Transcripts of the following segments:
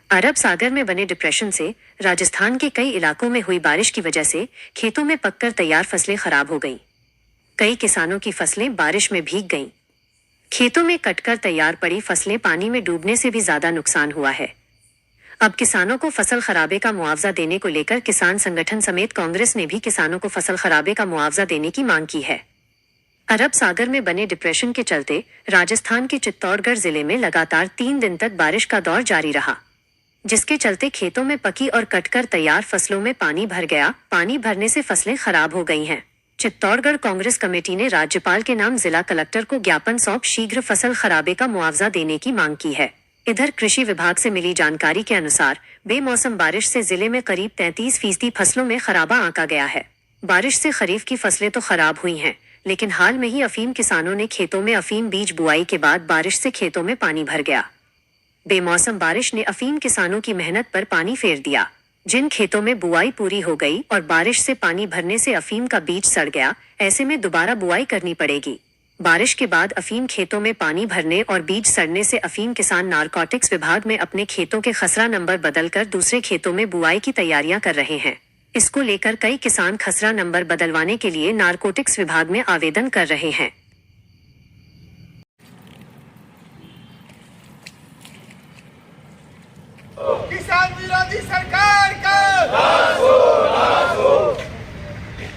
अरब सागर में बने डिप्रेशन से राजस्थान के कई इलाकों में हुई बारिश की वजह से खेतों में पककर तैयार फसलें खराब हो गईं। कई किसानों की फसलें बारिश में भीग गईं। खेतों में कटकर तैयार पड़ी फसलें पानी में डूबने से भी ज्यादा नुकसान हुआ है। अब किसानों को फसल खराबे का मुआवजा देने को लेकर किसान संगठन समेत कांग्रेस ने भी किसानों को फसल खराबे का मुआवजा देने की मांग की है। अरब सागर में बने डिप्रेशन के चलते राजस्थान के चित्तौड़गढ़ जिले में लगातार 3 दिन तक बारिश का दौर जारी रहा, जिसके चलते खेतों में पकी और कटकर तैयार फसलों में पानी भर गया। पानी भरने से फसलें खराब हो गई हैं। चित्तौड़गढ़ कांग्रेस कमेटी ने राज्यपाल के नाम जिला कलेक्टर को ज्ञापन सौंप शीघ्र फसल खराबे का मुआवजा देने की मांग की है। इधर कृषि विभाग से मिली जानकारी के अनुसार बेमौसम बारिश से जिले में करीब 33% फसलों में खराबा आंका गया है। बारिश से खरीफ की फसलें तो खराब हुई हैं, लेकिन हाल में ही अफीम किसानों ने खेतों में अफीम बीज बुआई के बाद बारिश से खेतों में पानी भर गया। बेमौसम बारिश ने अफीम किसानों की मेहनत पर पानी फेर दिया। जिन खेतों में बुआई पूरी हो गई और बारिश से पानी भरने से अफीम का बीज सड़ गया, ऐसे में दोबारा बुआई करनी पड़ेगी। बारिश के बाद अफीम खेतों में पानी भरने और बीज सड़ने से अफीम किसान नारकोटिक्स विभाग में अपने खेतों के खसरा नंबर बदलकर दूसरे खेतों में बुआई की तैयारियां कर रहे हैं। इसको लेकर कई किसान खसरा नंबर बदलवाने के लिए नारकोटिक्स विभाग में आवेदन कर रहे हैं। किसान विरोधी सरकार का नाश हो।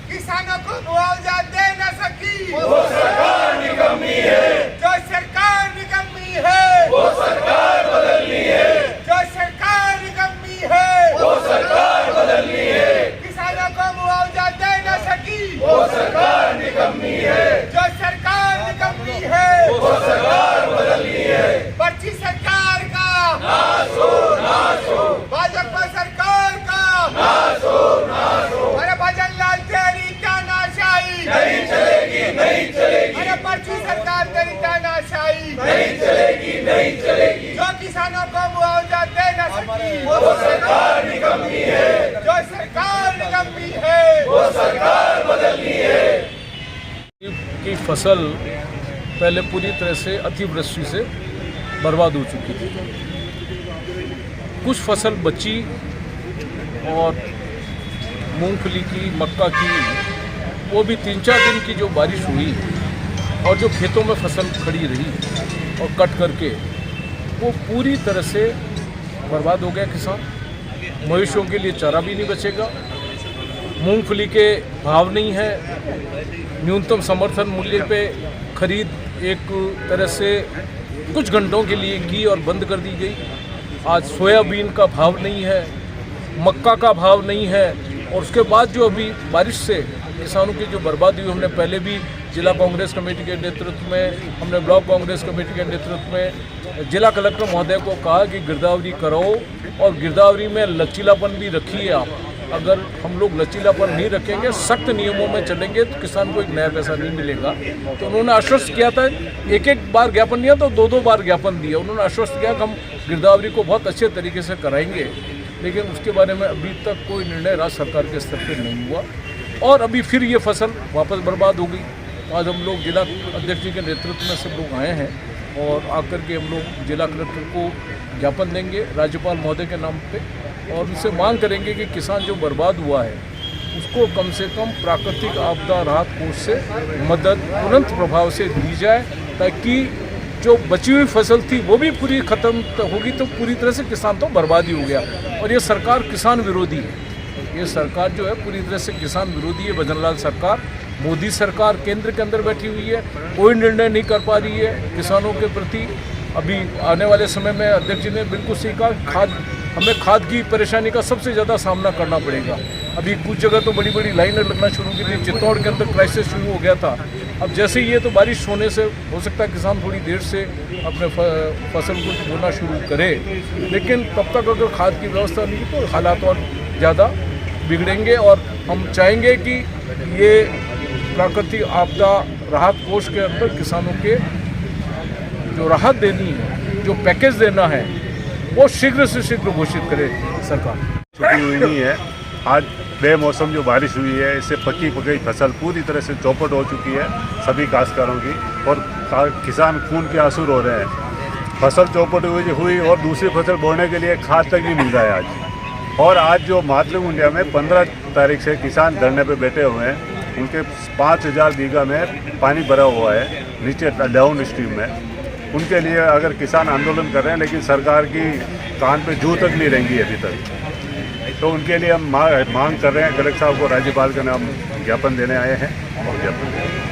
किसानों को मुआवजा दे न सकी वो सरकार निकम्मी है। जो सरकार निकम्मी है वो सरकार बदलनी है। जो सरकार निकम्मी है वो सरकार बदलनी है। किसानों को मुआवजा दे न सकी वो सरकार निकम्मी है। जो सरकार निकम्मी है वो सरकार बदलनी है। पर्ची सरकार का नाश हो। भाजपा सरकार का नाश हो। अरे भजन लाल तेरी तानाशाही नहीं चलेगी, नहीं चलेगी। अरे पर्ची सरकार तेरी तानाशाही नहीं चलेगी, नहीं चलेगी। जो किसानों को मुआवजा दे न सकी वो सरकार निकम्मी है। जो सरकार निकम्मी है वो सरकार बदलनी है। की फसल पहले पूरी तरह से अतिवृष्टि से बर्बाद हो चुकी थी। कुछ फसल बची और मूंगफली की, मक्का की, वो भी 3-4 दिन की जो बारिश हुई और जो खेतों में फसल खड़ी रही और कट करके वो पूरी तरह से बर्बाद हो गया। किसान मवेशियों के लिए चारा भी नहीं बचेगा। मूंगफली के भाव नहीं है। न्यूनतम समर्थन मूल्य पे खरीद एक तरह से कुछ घंटों के लिए की और बंद कर दी गई। आज सोयाबीन का भाव नहीं है, मक्का का भाव नहीं है। और उसके बाद जो अभी बारिश से किसानों की जो बर्बादी हुई, हमने पहले भी जिला कांग्रेस कमेटी के नेतृत्व में, हमने ब्लॉक कांग्रेस कमेटी के नेतृत्व में जिला कलेक्टर महोदय को कहा कि गिरदावरी कराओ और गिरदावरी में लचीलापन भी रखिए आप। अगर हम लोग लचीलापन नहीं रखेंगे, सख्त नियमों में चलेंगे तो किसान को एक नया पैसा नहीं मिलेगा। तो उन्होंने आश्वस्त किया था, एक बार ज्ञापन दिया तो 2 बार ज्ञापन दिया। उन्होंने आश्वस्त किया कि हम गिरदावरी को बहुत अच्छे तरीके से कराएंगे, लेकिन उसके बारे में अभी तक कोई निर्णय राज्य सरकार के स्तर पर नहीं हुआ और अभी फिर ये फसल वापस बर्बाद हो गई। आज हम लोग जिला अध्यक्ष जी के नेतृत्व में सब लोग आए हैं और आकर के हम लोग जिला कलेक्टर को ज्ञापन देंगे राज्यपाल महोदय के नाम पे और उनसे मांग करेंगे कि किसान जो बर्बाद हुआ है उसको कम से कम प्राकृतिक आपदा राहत कोष से मदद तुरंत प्रभाव से दी जाए, ताकि जो बची हुई फसल थी वो भी पूरी खत्म होगी तो पूरी तरह से किसान तो बर्बाद ही हो गया। और ये सरकार किसान विरोधी है। ये सरकार जो है पूरी तरह से किसान विरोधी है। भजनलाल सरकार, मोदी सरकार केंद्र के अंदर बैठी हुई है, कोई निर्णय नहीं कर पा रही है किसानों के प्रति। अभी आने वाले समय में अध्यक्ष जी ने बिल्कुल सही कहा, हमें खाद की परेशानी का सबसे ज़्यादा सामना करना पड़ेगा। अभी कुछ जगह तो बड़ी बड़ी लाइनें लगना शुरू की थी। चित्तौड़ के अंदर क्राइसिस शुरू हो गया था। अब जैसे ही ये तो बारिश होने से हो सकता है किसान थोड़ी देर से अपने फसल को बोना शुरू करे, लेकिन तब तक अगर खाद की व्यवस्था नहीं तो हालात और ज़्यादा बिगड़ेंगे। और हम चाहेंगे कि ये प्राकृतिक आपदा राहत कोष के अंदर किसानों के जो राहत देनी है, जो पैकेज देना है, वो शीघ्र से शीघ्र घोषित करे सरकार। छुट्टी हुई नहीं है। आज बेमौसम जो बारिश हुई है, इससे पकी पकी फसल पूरी तरह से चौपट हो चुकी है सभी काश्तकारों की और किसान खून के आंसू रो रहे हैं। फसल चौपट हुई और दूसरी फसल बोने के लिए खाद तक नहीं मिल रहा है आज। और आज जो मातृकुंडिया में 15 तारीख से किसान धरने पे बैठे हुए हैं, उनके 5000 बीघा में पानी भरा हुआ है नीचे डाउन स्ट्रीम में। उनके लिए अगर किसान आंदोलन कर रहे हैं, लेकिन सरकार की कान पे जू तक नहीं रहेंगी अभी तक, तो उनके लिए हम मांग कर रहे हैं। कलेक्टर साहब को राज्यपाल का नाम ज्ञापन देने आए हैं और ज्ञापन